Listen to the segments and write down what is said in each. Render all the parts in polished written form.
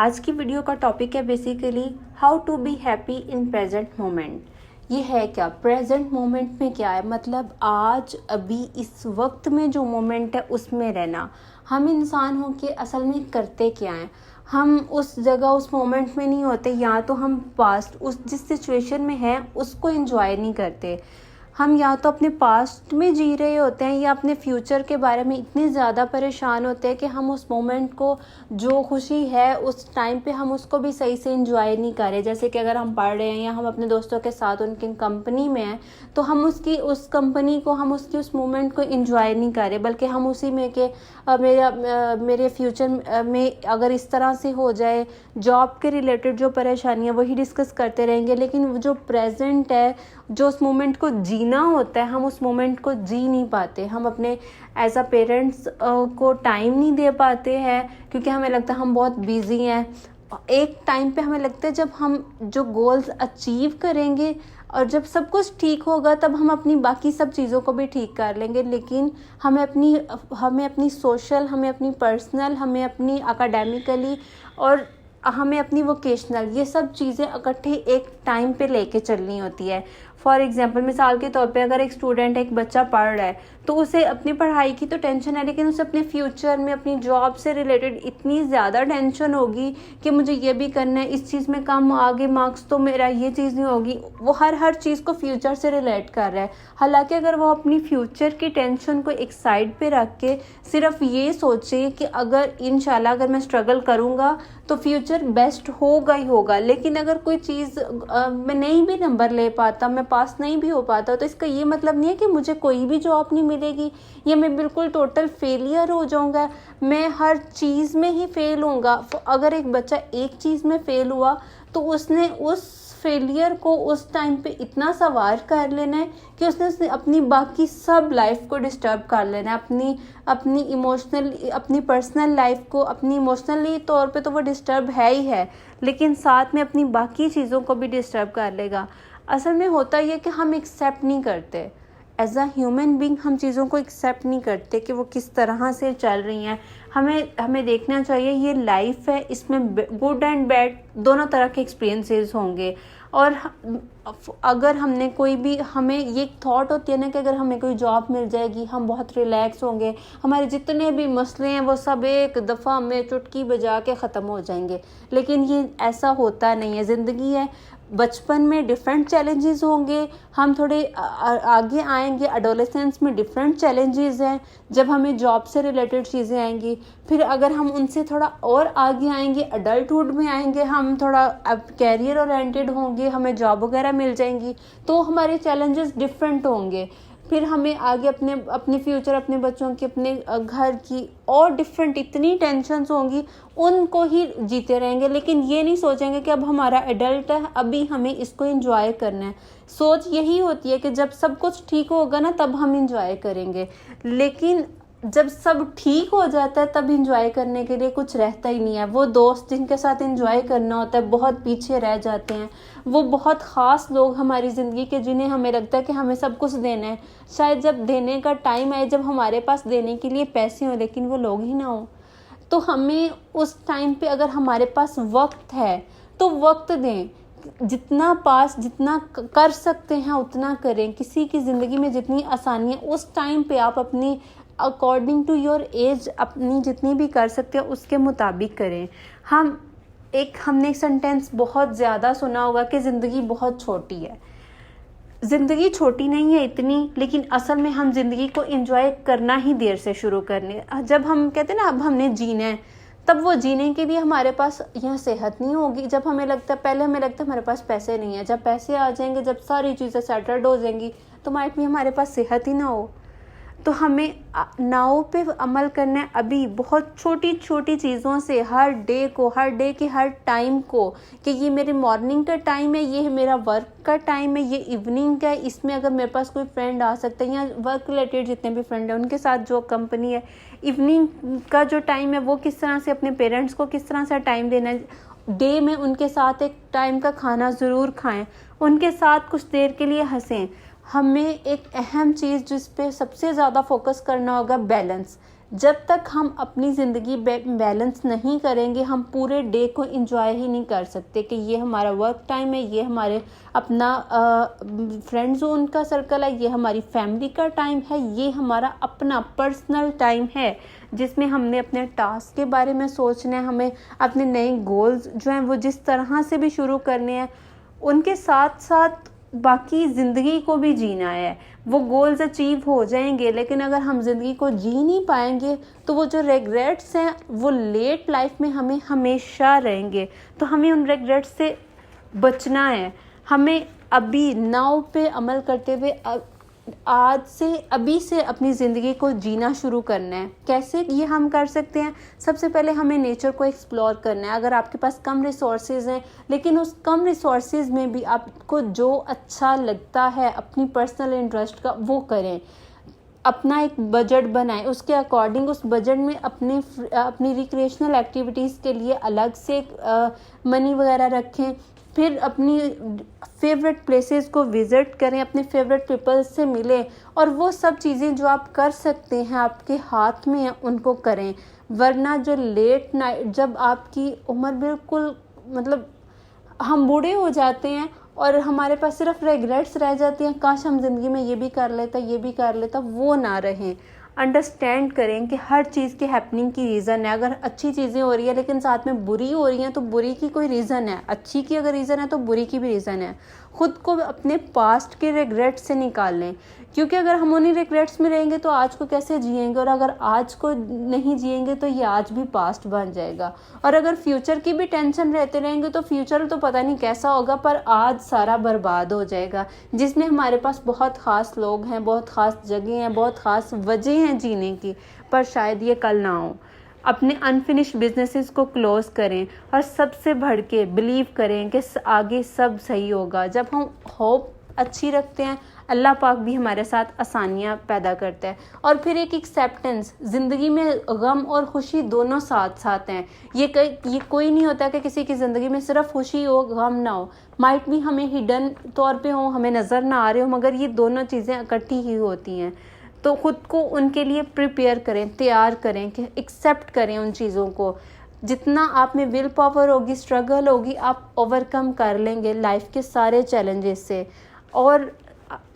आज की वीडियो का टॉपिक है basically how to be happy in present moment. ये है क्या, प्रेजेंट मोमेंट में क्या है, मतलब आज अभी इस वक्त में जो मोमेंट है उसमें रहना। हम इंसान हो के असल में करते क्या हैं, हम उस जगह उस मोमेंट में नहीं होते, या तो हम पास्ट उस जिस सिचुएशन में हैं उसको एंजॉय नहीं करते। हम या तो अपने पास्ट में जी रहे होते हैं या अपने फ्यूचर के बारे में इतने ज़्यादा परेशान होते हैं कि हम उस मोमेंट को, जो खुशी है उस टाइम पे, हम उसको भी सही से एंजॉय नहीं कर रहे। जैसे कि अगर हम पढ़ रहे हैं या हम अपने दोस्तों के साथ उनकी कंपनी में हैं तो हम उस कंपनी को, हम उस मोमेंट को एंजॉय नहीं कर रहे, बल्कि हम उसी में कि मेरे फ्यूचर में अगर इस तरह से हो जाए, जॉब के रिलेटेड जो परेशानियाँ वही डिस्कस करते रहेंगे। लेकिन जो प्रेजेंट है, जो उस मोमेंट को जीना होता है, हम उस मोमेंट को जी नहीं पाते। हम अपने एज अ पेरेंट्स को टाइम नहीं दे पाते हैं क्योंकि हमें लगता है हम बहुत बिजी हैं। एक टाइम पे हमें लगता है जब हम जो गोल्स अचीव करेंगे और जब सब कुछ ठीक होगा तब हम अपनी बाकी सब चीज़ों को भी ठीक कर लेंगे। लेकिन हमें अपनी सोशल, हमें अपनी पर्सनल, हमें अपनी एकेडमिकली और हमें अपनी वोकेशनल, ये सब चीज़ें इकट्ठे एक टाइम पे लेके चलनी होती है। फॉर एग्जांपल, मिसाल के तौर पे अगर एक स्टूडेंट, एक बच्चा पढ़ रहा है तो उसे अपनी पढ़ाई की तो टेंशन है, लेकिन उसे अपने फ्यूचर में अपनी जॉब से रिलेटेड इतनी ज़्यादा टेंशन होगी कि मुझे ये भी करना है, इस चीज़ में कम आगे मार्क्स तो मेरा ये चीज़ नहीं होगी। वो हर चीज़ को फ्यूचर से रिलेट कर रहा है। हालांकि अगर वो अपनी फ्यूचर की टेंशन को एक साइड पे रख के सिर्फ ये सोचे कि अगर इंशाल्लाह अगर मैं स्ट्रगल करूँगा तो फ्यूचर बेस्ट होगा ही होगा। लेकिन अगर कोई चीज़ मैं नहीं भी नंबर ले पाता, मैं पास नहीं भी हो पाता, तो इसका ये मतलब नहीं है कि मुझे कोई भी जॉब नहीं मिलेगी या मैं बिल्कुल टोटल फेलियर हो जाऊंगा, मैं हर चीज़ में ही फेल होऊंगा। अगर एक बच्चा एक चीज़ में फेल हुआ तो उसने उस फेलियर को उस टाइम पे इतना सवार कर लेना है कि उसने अपनी बाकी सब लाइफ को डिस्टर्ब कर लेना है। अपनी इमोशनल, अपनी पर्सनल लाइफ को, अपनी इमोशनली तौर पे तो वो डिस्टर्ब है ही है, लेकिन साथ में अपनी बाकी चीज़ों को भी डिस्टर्ब कर लेगा। असल में होता ये कि हम एक्सेप्ट नहीं करते, एज अ ह्यूमन बीइंग हम चीज़ों को एक्सेप्ट नहीं करते कि वो किस तरह से चल रही हैं। हमें देखना चाहिए ये लाइफ है, इसमें गुड एंड बैड दोनों तरह के एक्सपीरियंसेस होंगे। और अगर हमने कोई भी, हमें ये थॉट होती है ना कि अगर हमें कोई जॉब मिल जाएगी हम बहुत रिलैक्स होंगे, हमारे जितने भी मसले हैं वो सब एक दफ़ा में चुटकी बजा के ख़त्म हो जाएंगे। लेकिन ये ऐसा होता नहीं है। ज़िंदगी है, बचपन में डिफरेंट चैलेंजेस होंगे, हम थोड़े आगे आएंगे, एडोलेसेंस में डिफरेंट चैलेंजेस हैं, जब हमें जॉब से रिलेटेड चीज़ें आएंगी। फिर अगर हम उनसे थोड़ा और आगे आएंगे, अडल्टहुड में आएंगे, हम थोड़ा अब कैरियर ओरिएंटेड होंगे, हमें जॉब वगैरह मिल जाएंगी, तो हमारे चैलेंजेस डिफरेंट होंगे। फिर हमें आगे अपने फ्यूचर, अपने बच्चों की, अपने घर की और डिफरेंट इतनी टेंशन्स होंगी, उनको ही जीते रहेंगे। लेकिन ये नहीं सोचेंगे कि अब हमारा एडल्ट है, अभी हमें इसको एंजॉय करना है। सोच यही होती है कि जब सब कुछ ठीक होगा ना तब हम एंजॉय करेंगे। लेकिन जब सब ठीक हो जाता है तब एंजॉय करने के लिए कुछ रहता ही नहीं है। वो दोस्त जिनके साथ एंजॉय करना होता है बहुत पीछे रह जाते हैं। वो बहुत ख़ास लोग हमारी ज़िंदगी के जिन्हें हमें लगता है कि हमें सब कुछ देना है, शायद जब देने का टाइम आए, जब हमारे पास देने के लिए पैसे हों लेकिन वो लोग ही ना हो, तो हमें उस टाइम पे अगर हमारे पास वक्त है तो वक्त दें। जितना कर सकते हैं उतना करें। किसी की ज़िंदगी में जितनी आसानी है उस टाइम पे आप अपनी अकॉर्डिंग टू योर एज अपनी जितनी भी कर सकते हैं उसके मुताबिक करें। हमने एक सेंटेंस बहुत ज़्यादा सुना होगा कि ज़िंदगी बहुत छोटी है। ज़िंदगी छोटी नहीं है इतनी, लेकिन असल में हम ज़िंदगी को एंजॉय करना ही देर से शुरू करने। जब हम कहते हैं ना अब हमने जीना है, तब वो जीने के लिए हमारे पास यह सेहत नहीं होगी। जब हमें लगता है, पहले हमें लगता है हमारे पास पैसे नहीं है, जब पैसे आ जाएंगे, जब सारी चीज़ें सेटल्ड हो जाएंगी तो माइट भी हमारे पास सेहत ही ना हो। तो हमें नाव पे अमल करना है अभी, बहुत छोटी छोटी चीज़ों से, हर डे के हर टाइम को, कि ये मेरे मॉर्निंग का टाइम है, ये मेरा वर्क का टाइम है, ये इवनिंग का है, इसमें अगर मेरे पास कोई फ्रेंड आ सकता है या वर्क रिलेटेड जितने भी फ्रेंड हैं उनके साथ जो कंपनी है, इवनिंग का जो टाइम है वो किस तरह से अपने पेरेंट्स को किस तरह से टाइम देना है, डे में उनके साथ एक टाइम का खाना ज़रूर खाएं, उनके साथ कुछ देर के लिए हंसें। हमें एक अहम चीज़ जिस पे सबसे ज़्यादा फोकस करना होगा, बैलेंस। जब तक हम अपनी ज़िंदगी बैलेंस नहीं करेंगे हम पूरे डे को एंजॉय ही नहीं कर सकते कि ये हमारा वर्क टाइम है, ये हमारे अपना फ्रेंड जोन का सर्कल है, ये हमारी फैमिली का टाइम है, ये हमारा अपना पर्सनल टाइम है जिसमें हमने अपने टास्क के बारे में सोचना है, हमें अपने नए गोल्स जो हैं वो जिस तरह से भी शुरू करने हैं, उनके साथ साथ बाकी ज़िंदगी को भी जीना है। वो गोल्स अचीव हो जाएंगे लेकिन अगर हम ज़िंदगी को जी नहीं पाएंगे तो वो जो रेग्रेट्स हैं वो लेट लाइफ में हमें हमेशा रहेंगे। तो हमें उन रेग्रेट्स से बचना है। हमें अभी नाउ पे अमल करते हुए आज से अभी से अपनी ज़िंदगी को जीना शुरू करना है। कैसे ये हम कर सकते हैं? सबसे पहले हमें नेचर को एक्सप्लोर करना है। अगर आपके पास कम रिसोर्सेज हैं लेकिन उस कम रिसोर्सेज में भी आपको जो अच्छा लगता है अपनी पर्सनल इंटरेस्ट का वो करें। अपना एक बजट बनाएं, उसके अकॉर्डिंग उस बजट में अपनी रिक्रिएशनल एक्टिविटीज़ के लिए अलग से मनी वगैरह रखें। फिर अपनी फेवरेट प्लेसेस को विज़िट करें, अपने फेवरेट पीपल से मिलें और वो सब चीज़ें जो आप कर सकते हैं आपके हाथ में हैं उनको करें। वरना जो लेट नाइट जब आपकी उम्र बिल्कुल मतलब हम बूढ़े हो जाते हैं और हमारे पास सिर्फ रेग्रेट्स रह जाती हैं, काश हम ज़िंदगी में ये भी कर लेता, ये भी कर लेता, वो ना रहें। अंडरस्टैंड करें कि हर चीज़ के हैपनिंग की रीज़न है। अगर अच्छी चीज़ें हो रही है लेकिन साथ में बुरी हो रही हैं तो बुरी की कोई रीज़न है, अच्छी की अगर रीज़न है तो बुरी की भी रीज़न है। ख़ुद को अपने पास्ट के रिग्रेट्स से निकाल लें, क्योंकि अगर हम उन्हीं रिग्रेट्स में रहेंगे तो आज को कैसे जिएंगे, और अगर आज को नहीं जिएंगे तो ये आज भी पास्ट बन जाएगा। और अगर फ्यूचर की भी टेंशन रहते रहेंगे तो फ्यूचर तो पता नहीं कैसा होगा पर आज सारा बर्बाद हो जाएगा। जिसमें हमारे पास बहुत ख़ास लोग हैं, बहुत ख़ास जगह हैं, बहुत ख़ास वजह हैं जीने की, पर शायद ये कल ना हो। अपने अनफिनिश्ड बिजनेसेस को क्लोज़ करें और सबसे बढ़ के बिलीव करें कि आगे सब सही होगा। जब हम होप अच्छी रखते हैं अल्लाह पाक भी हमारे साथ आसानियाँ पैदा करता है। और फिर एक एक्सेप्टेंस, ज़िंदगी में गम और खुशी दोनों साथ साथ हैं। ये कोई नहीं होता कि किसी की ज़िंदगी में सिर्फ खुशी हो गम ना हो। माइट भी हमें हिडन तौर पे हो, हमें नज़र ना आ रहे हो, मगर ये दोनों चीज़ें इकट्ठी ही होती हैं। तो ख़ुद को उनके लिए प्रिपेयर करें, तैयार करें कि एक्सेप्ट करें उन चीज़ों को। जितना आप में विल पावर होगी, स्ट्रगल होगी, आप ओवरकम कर लेंगे लाइफ के सारे चैलेंजेस से। और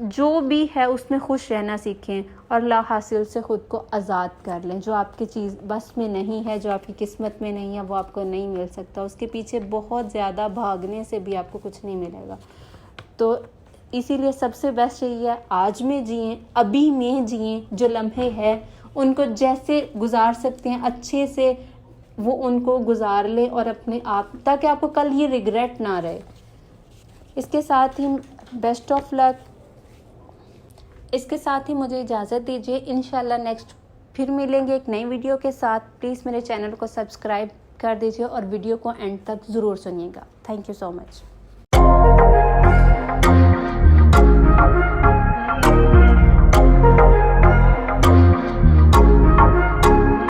जो भी है उसमें खुश रहना सीखें और ला हासिल से ख़ुद को आज़ाद कर लें। जो आपकी चीज़ बस में नहीं है, जो आपकी किस्मत में नहीं है, वो आपको नहीं मिल सकता। उसके पीछे बहुत ज़्यादा भागने से भी आपको कुछ नहीं मिलेगा। तो इसीलिए सबसे बेस्ट यही है, आज में जिएं, अभी में जिएं। जो लम्हे हैं उनको जैसे गुजार सकते हैं अच्छे से वो उनको गुजार लें और अपने आप, ताकि आपको कल ये रिग्रेट ना रहे। इसके साथ ही बेस्ट ऑफ लक। इसके साथ ही मुझे इजाज़त दीजिए। इंशाल्लाह नेक्स्ट फिर मिलेंगे एक नई वीडियो के साथ। प्लीज़ मेरे चैनल को सब्सक्राइब कर दीजिए और वीडियो को एंड तक ज़रूर सुनिएगा। Thank you so much.